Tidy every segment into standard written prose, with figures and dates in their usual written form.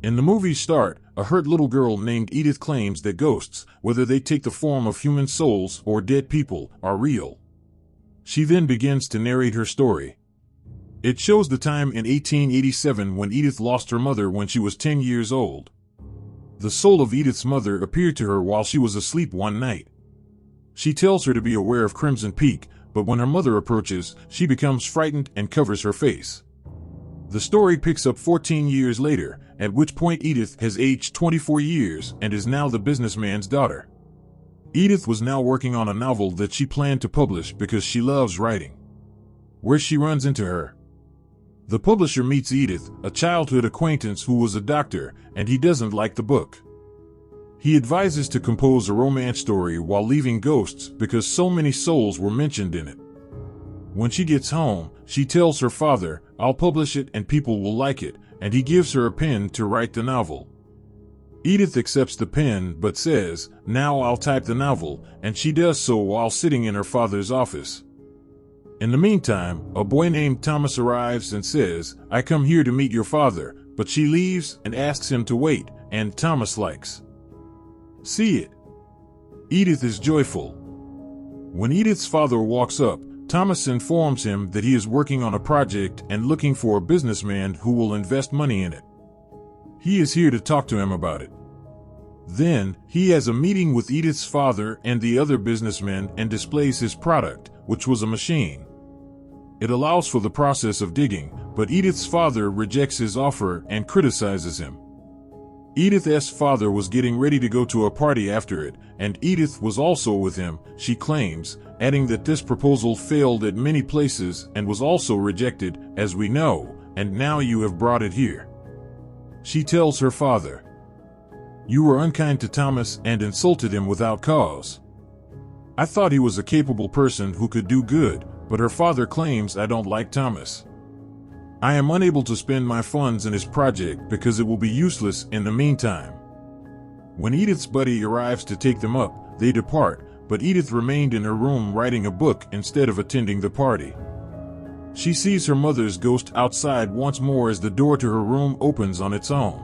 In the movie's start, a hurt little girl named Edith claims that ghosts, whether they take the form of human souls or dead people, are real. She then begins to narrate her story. It shows the time in 1887 when Edith lost her mother when she was 10 years old. The soul of Edith's mother appeared to her while she was asleep one night. She tells her to be aware of Crimson Peak, but when her mother approaches, she becomes frightened and covers her face. The story picks up 14 years later, at which point Edith has aged 24 years and is now the businessman's daughter. Edith was now working on a novel that she planned to publish because she loves writing. Where she runs into her. The publisher meets Edith, a childhood acquaintance who was a doctor, and he doesn't like the book. He advises to compose a romance story while leaving ghosts because so many souls were mentioned in it. When she gets home, she tells her father, "I'll publish it and people will like it," and he gives her a pen to write the novel. Edith accepts the pen but says, "Now I'll type the novel," and she does so while sitting in her father's office. In the meantime, a boy named Thomas arrives and says, "I come here to meet your father," but she leaves and asks him to wait, and Thomas likes. See it. Edith is joyful. When Edith's father walks up, Thomas informs him that he is working on a project and looking for a businessman who will invest money in it. He is here to talk to him about it. Then, he has a meeting with Edith's father and the other businessmen and displays his product, which was a machine. It allows for the process of digging, but Edith's father rejects his offer and criticizes him. Edith's father was getting ready to go to a party after it, and Edith was also with him, she claims, adding that this proposal failed at many places and was also rejected, as we know, and now you have brought it here. She tells her father, "You were unkind to Thomas and insulted him without cause. I thought he was a capable person who could do good, but her father claims I don't like Thomas. I am unable to spend my funds in his project because it will be useless in the meantime." When Edith's buddy arrives to take them up, they depart, but Edith remained in her room writing a book instead of attending the party. She sees her mother's ghost outside once more as the door to her room opens on its own.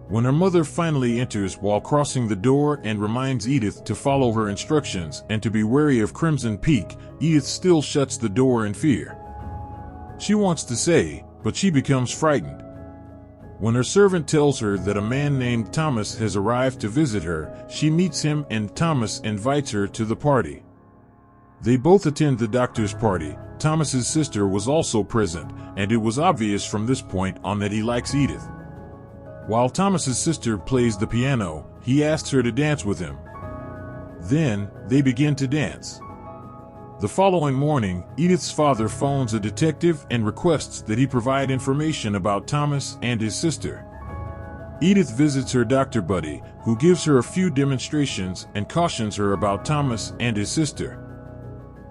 When her mother finally enters while crossing the door and reminds Edith to follow her instructions and to be wary of Crimson Peak, Edith still shuts the door in fear. She wants to say, but she becomes frightened. When her servant tells her that a man named Thomas has arrived to visit her, she meets him and Thomas invites her to the party. They both attend the doctor's party. Thomas's sister was also present, and it was obvious from this point on that he likes Edith. While Thomas's sister plays the piano, he asks her to dance with him. Then, they begin to dance. The following morning, Edith's father phones a detective and requests that he provide information about Thomas and his sister. Edith visits her doctor buddy, who gives her a few demonstrations and cautions her about Thomas and his sister.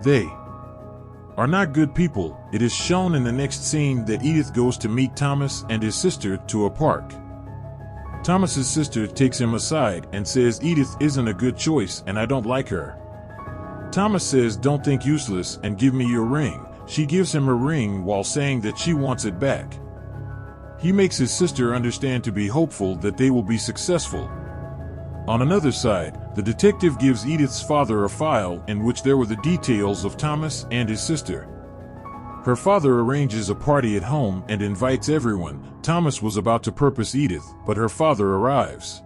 They are not good people. It is shown in the next scene that Edith goes to meet Thomas and his sister to a park. Thomas's sister takes him aside and says Edith isn't a good choice and I don't like her. Thomas says, "Don't think useless and give me your ring." She gives him her ring while saying that she wants it back. He makes his sister understand to be hopeful that they will be successful. On another side, the detective gives Edith's father a file in which there were the details of Thomas and his sister. Her father arranges a party at home and invites everyone. Thomas was about to purpose Edith, but her father arrives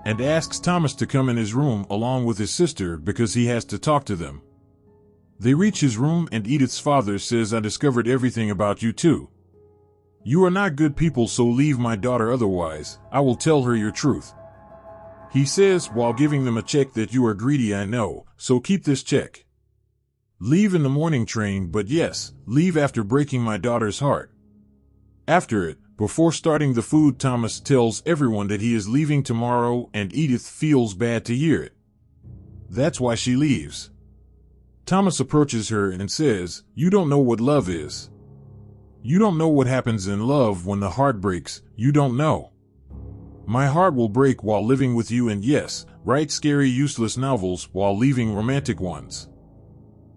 and asks Thomas to come in his room along with his sister because he has to talk to them. They reach his room and Edith's father says, "I discovered everything about you too. You are not good people, so leave my daughter, otherwise I will tell her your truth." He says while giving them a check that "You are greedy, I know, so keep this check. Leave in the morning train, but yes, leave after breaking my daughter's heart." After it, before starting the food, Thomas tells everyone that he is leaving tomorrow and Edith feels bad to hear it. That's why she leaves. Thomas approaches her and says, "You don't know what love is. You don't know what happens in love when the heart breaks. You don't know. My heart will break while living with you, and yes, write scary, useless novels while leaving romantic ones."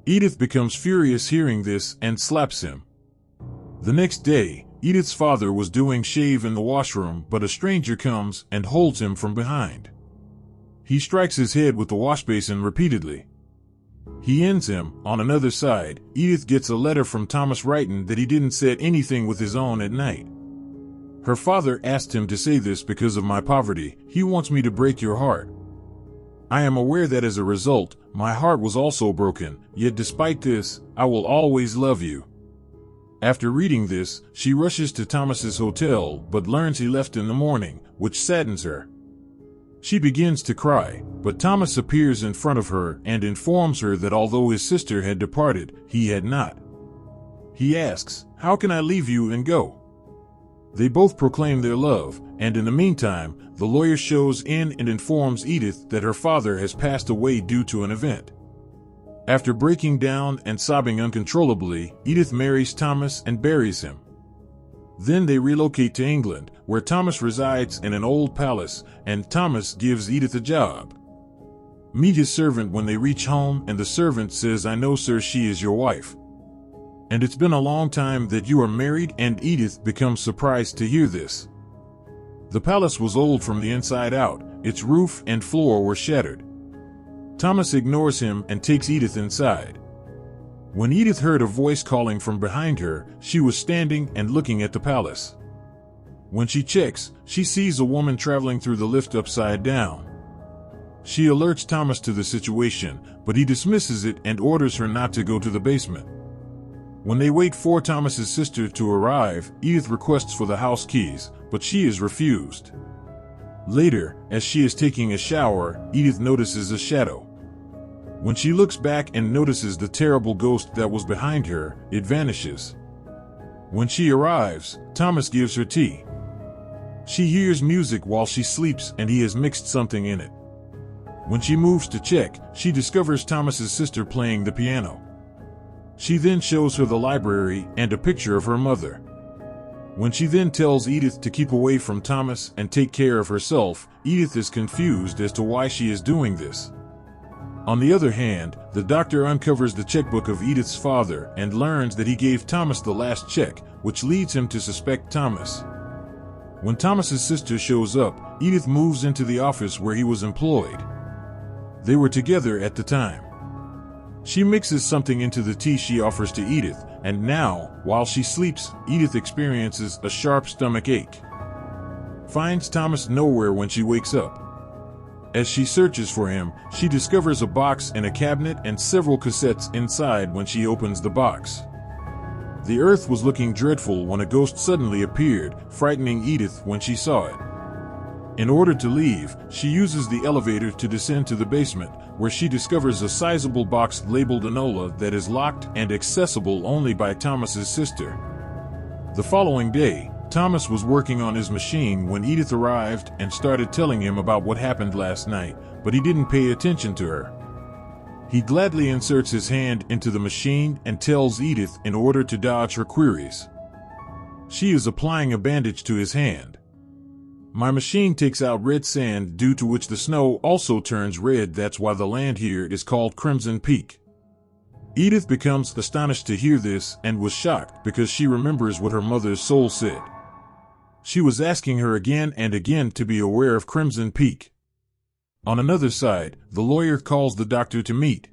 Edith becomes furious hearing this and slaps him. The next day, Edith's father was doing shave in the washroom, but a stranger comes and holds him from behind. He strikes his head with the washbasin repeatedly. He ends him. On another side, Edith gets a letter from Thomas writing that he didn't set anything with his own at night. Her father asked him to say this because of my poverty. He wants me to break your heart. I am aware that as a result, my heart was also broken, yet despite this, I will always love you. After reading this, she rushes to Thomas's hotel, but learns he left in the morning, which saddens her. She begins to cry, but Thomas appears in front of her and informs her that although his sister had departed, he had not. He asks, "How can I leave you and go?" They both proclaim their love, and in the meantime, the lawyer shows in and informs Edith that her father has passed away due to an event. After breaking down and sobbing uncontrollably, Edith marries Thomas and buries him. Then they relocate to England, where Thomas resides in an old palace, and Thomas gives Edith a job. Meet his servant when they reach home, and the servant says, "I know, sir, she is your wife. And it's been a long time that you are married," and Edith becomes surprised to hear this. The palace was old from the inside out, its roof and floor were shattered. Thomas ignores him and takes Edith inside. When Edith heard a voice calling from behind her, she was standing and looking at the palace. When she checks, she sees a woman traveling through the lift upside down. She alerts Thomas to the situation, but he dismisses it and orders her not to go to the basement. When they wait for Thomas's sister to arrive, Edith requests for the house keys, but she is refused. Later, as she is taking a shower, Edith notices a shadow. When she looks back and notices the terrible ghost that was behind her, it vanishes. When she arrives, Thomas gives her tea. She hears music while she sleeps and he has mixed something in it. When she moves to check, she discovers Thomas's sister playing the piano. She then shows her the library and a picture of her mother. When she then tells Edith to keep away from Thomas and take care of herself, Edith is confused as to why she is doing this. On the other hand, the doctor uncovers the checkbook of Edith's father and learns that he gave Thomas the last check, which leads him to suspect Thomas. When Thomas's sister shows up, Edith moves into the office where he was employed. They were together at the time. She mixes something into the tea she offers to Edith, and now, while she sleeps, Edith experiences a sharp stomach ache. Finds Thomas nowhere when she wakes up. As she searches for him, she discovers a box in a cabinet and several cassettes inside when she opens the box. The earth was looking dreadful when a ghost suddenly appeared, frightening Edith when she saw it. In order to leave, she uses the elevator to descend to the basement, where she discovers a sizable box labeled Enola that is locked and accessible only by Thomas's sister. The following day, Thomas was working on his machine when Edith arrived and started telling him about what happened last night, but he didn't pay attention to her. He gladly inserts his hand into the machine and tells Edith in order to dodge her queries. She is applying a bandage to his hand. My machine takes out red sand due to which the snow also turns red. That's why the land here is called Crimson Peak. Edith becomes astonished to hear this and was shocked because she remembers what her mother's soul said. She was asking her again and again to be aware of Crimson Peak. On another side, the lawyer calls the doctor to meet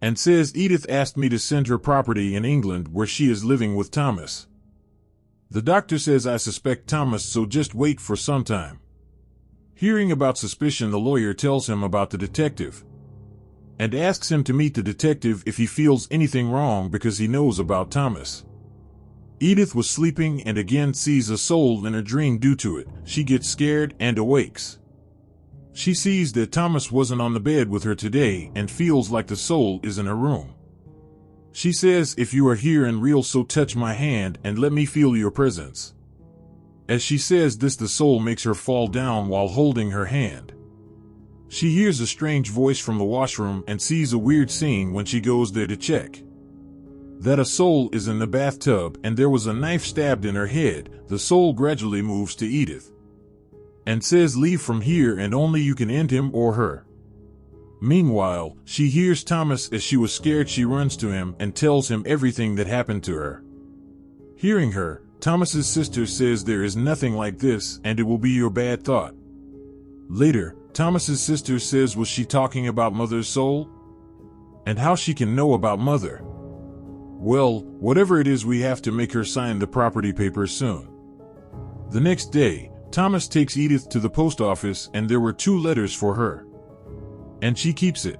and says Edith asked me to send her property in England where she is living with Thomas. The doctor says I suspect Thomas, so just wait for some time. Hearing about suspicion, the lawyer tells him about the detective and asks him to meet the detective if he feels anything wrong because he knows about Thomas. Edith was sleeping and again sees a soul in her dream. Due to it, she gets scared and awakes. She sees that Thomas wasn't on the bed with her today and feels like the soul is in her room. She says, "If you are here and real, so touch my hand and let me feel your presence." As she says this, the soul makes her fall down while holding her hand. She hears a strange voice from the washroom and sees a weird scene when she goes there to check. That a soul is in the bathtub and there was a knife stabbed in her head. The soul gradually moves to Edith and says, "Leave from here and only you can end him or her." Meanwhile, she hears Thomas. As she was scared, she runs to him and tells him everything that happened to her. Hearing her, Thomas's sister says there is nothing like this and it will be your bad thought. Later, Thomas's sister says was she talking about Mother's soul? And how she can know about Mother? Well, whatever it is, we have to make her sign the property papers soon. The next day, Thomas takes Edith to the post office and there were 2 letters for her. And she keeps it.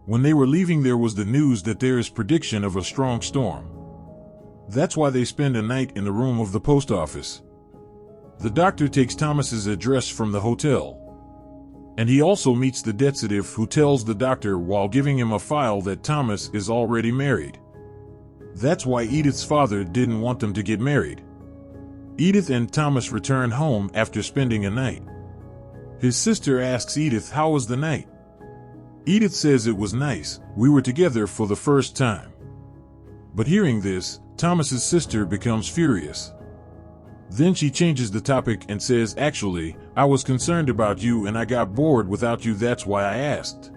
When they were leaving, there was the news that there is prediction of a strong storm. That's why they spend a night in the room of the post office. The doctor takes Thomas's address from the hotel. And he also meets the detective who tells the doctor while giving him a file that Thomas is already married. That's why Edith's father didn't want them to get married. Edith and Thomas return home after spending a night. His sister asks Edith how was the night. Edith says it was nice, we were together for the first time. But hearing this, Thomas's sister becomes furious. Then she changes the topic and says, actually, I was concerned about you and I got bored without you, that's why I asked.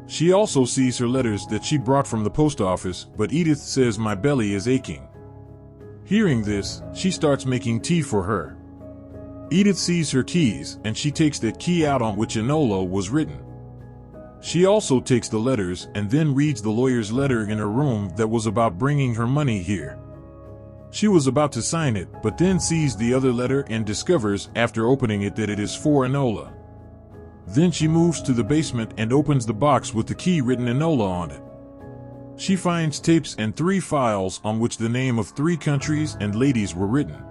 She also sees her letters that she brought from the post office, but Edith says my belly is aching. Hearing this, she starts making tea for her. Edith sees her keys and she takes that key out on which Enola was written. She also takes the letters and then reads the lawyer's letter in her room that was about bringing her money here. She was about to sign it, but then sees the other letter and discovers after opening it that it is for Enola. Then she moves to the basement and opens the box with the key written Enola on it. She finds tapes and 3 files on which the name of 3 countries and ladies were written.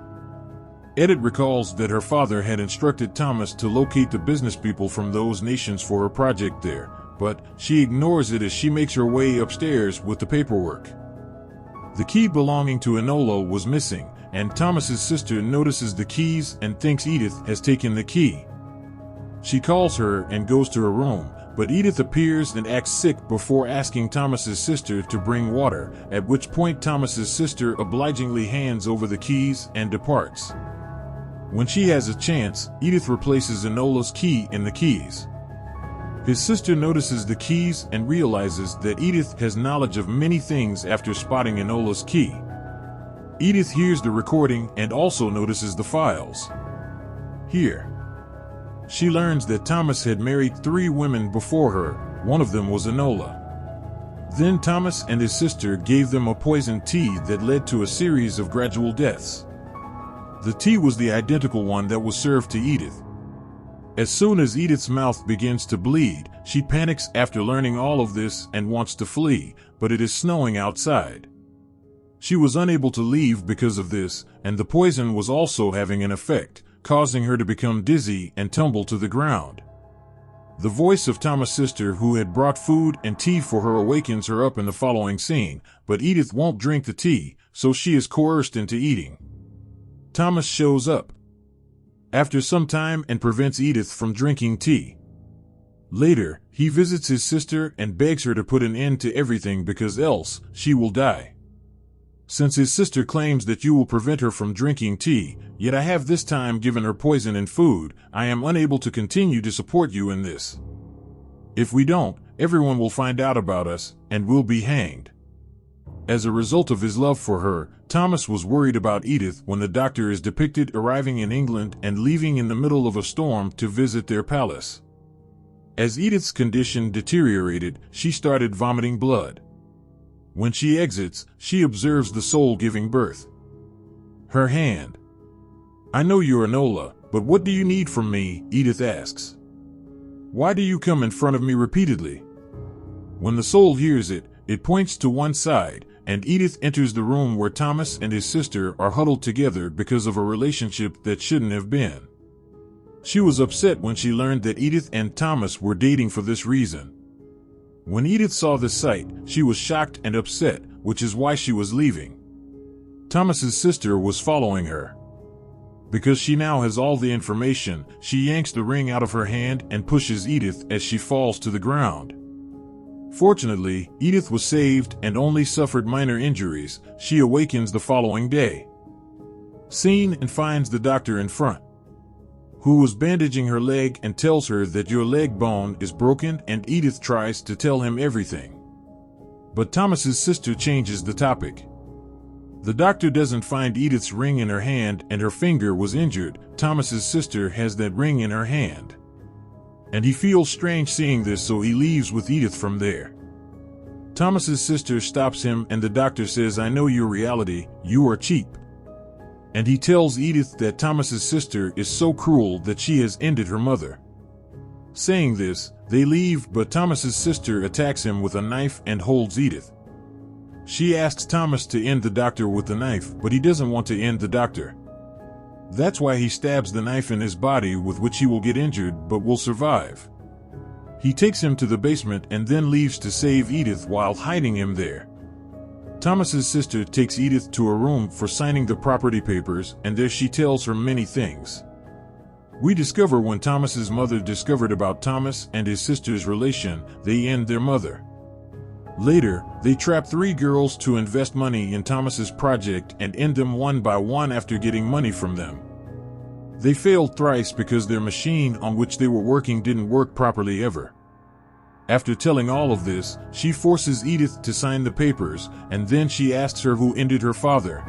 Edith recalls that her father had instructed Thomas to locate the business people from those nations for her project there, but she ignores it as she makes her way upstairs with the paperwork. The key belonging to Enola was missing, and Thomas's sister notices the keys and thinks Edith has taken the key. She calls her and goes to her room, but Edith appears and acts sick before asking Thomas's sister to bring water, at which point Thomas's sister obligingly hands over the keys and departs. When she has a chance, Edith replaces Enola's key in the keys. His sister notices the keys and realizes that Edith has knowledge of many things after spotting Enola's key. Edith hears the recording and also notices the files. Here, she learns that Thomas had married 3 women before her, one of them was Enola. Then Thomas and his sister gave them a poisoned tea that led to a series of gradual deaths. The tea was the identical one that was served to Edith. As soon as Edith's mouth begins to bleed, she panics after learning all of this and wants to flee, but it is snowing outside. She was unable to leave because of this, and the poison was also having an effect, causing her to become dizzy and tumble to the ground. The voice of Thomas' sister, who had brought food and tea for her, awakens her up in the following scene, but Edith won't drink the tea, so she is coerced into eating. Thomas shows up after some time and prevents Edith from drinking tea. Later, he visits his sister and begs her to put an end to everything because else she will die. Since his sister claims that you will prevent her from drinking tea, yet I have this time given her poison and food, I am unable to continue to support you in this. If we don't, everyone will find out about us and will be hanged. As a result of his love for her, Thomas was worried about Edith when the doctor is depicted arriving in England and leaving in the middle of a storm to visit their palace. As Edith's condition deteriorated, she started vomiting blood. When she exits, she observes the soul giving birth. Her hand. I know you're Enola, but what do you need from me? Edith asks. Why do you come in front of me repeatedly? When the soul hears it, it points to one side, and Edith enters the room where Thomas and his sister are huddled together because of a relationship that shouldn't have been. She was upset when she learned that Edith and Thomas were dating for this reason. When Edith saw this sight, she was shocked and upset, which is why she was leaving. Thomas's sister was following her. Because she now has all the information, she yanks the ring out of her hand and pushes Edith as she falls to the ground. Fortunately, Edith was saved and only suffered minor injuries. She awakens the following day. Seen and finds the doctor in front, who was bandaging her leg and tells her that your leg bone is broken, and Edith tries to tell him everything. But Thomas's sister changes the topic. The doctor doesn't find Edith's ring in her hand and her finger was injured. Thomas's sister has that ring in her hand. And he feels strange seeing this, so he leaves with Edith from there. Thomas's sister stops him and the doctor says, "I know your reality, you are cheap." And he tells Edith that Thomas's sister is so cruel that she has ended her mother. Saying this, they leave, but Thomas's sister attacks him with a knife and holds Edith. She asks Thomas to end the doctor with the knife, but he doesn't want to end the doctor. That's why he stabs the knife in his body, with which he will get injured but will survive. He takes him to the basement and then leaves to save Edith while hiding him there. Thomas's sister takes Edith to a room for signing the property papers, and there she tells her many things. We discover when Thomas's mother discovered about Thomas and his sister's relation, they end their mother. Later, they trap 3 girls to invest money in Thomas's project and end them one by one after getting money from them. They failed thrice because their machine on which they were working didn't work properly ever. After telling all of this, she forces Edith to sign the papers, and then she asks her who ended her father.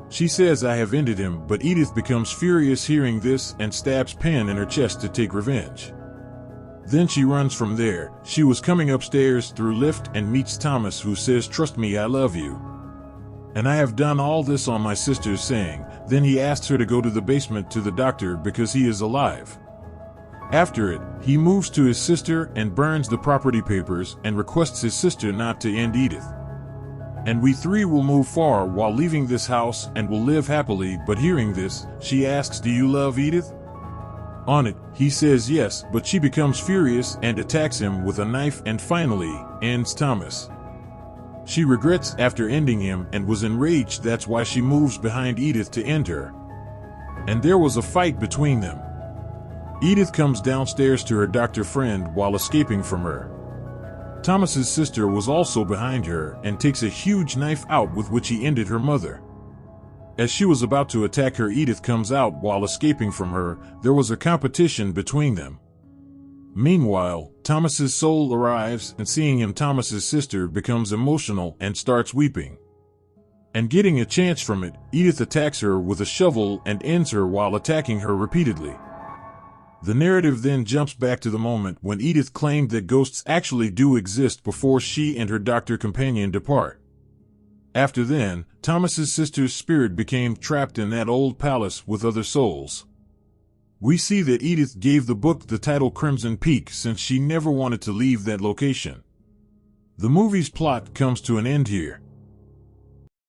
She says, "I have ended him," but Edith becomes furious hearing this and stabs Penn in her chest to take revenge. Then she runs from there. She was coming upstairs through lift and meets Thomas, who says, "Trust me, I love you. And I have done all this on my sister's saying." Then he asks her to go to the basement to the doctor because he is alive. After it, he moves to his sister and burns the property papers and requests his sister not to end Edith. And we 3 will move far while leaving this house and will live happily, but hearing this, she asks, "Do you love Edith?" On it, he says yes, but she becomes furious and attacks him with a knife and finally ends Thomas. She regrets after ending him and was enraged. That's why she moves behind Edith to end her. And there was a fight between them. Edith comes downstairs to her doctor friend while escaping from her. Thomas's sister was also behind her and takes a huge knife out with which he ended her mother. As she was about to attack her, Edith comes out while escaping from her. There was a competition between them. Meanwhile, Thomas's soul arrives, and seeing him, Thomas's sister becomes emotional and starts weeping. And getting a chance from it, Edith attacks her with a shovel and ends her while attacking her repeatedly. The narrative then jumps back to the moment when Edith claimed that ghosts actually do exist before she and her doctor companion depart. After then, Thomas's sister's spirit became trapped in that old palace with other souls. We see that Edith gave the book the title Crimson Peak since she never wanted to leave that location. The movie's plot comes to an end here.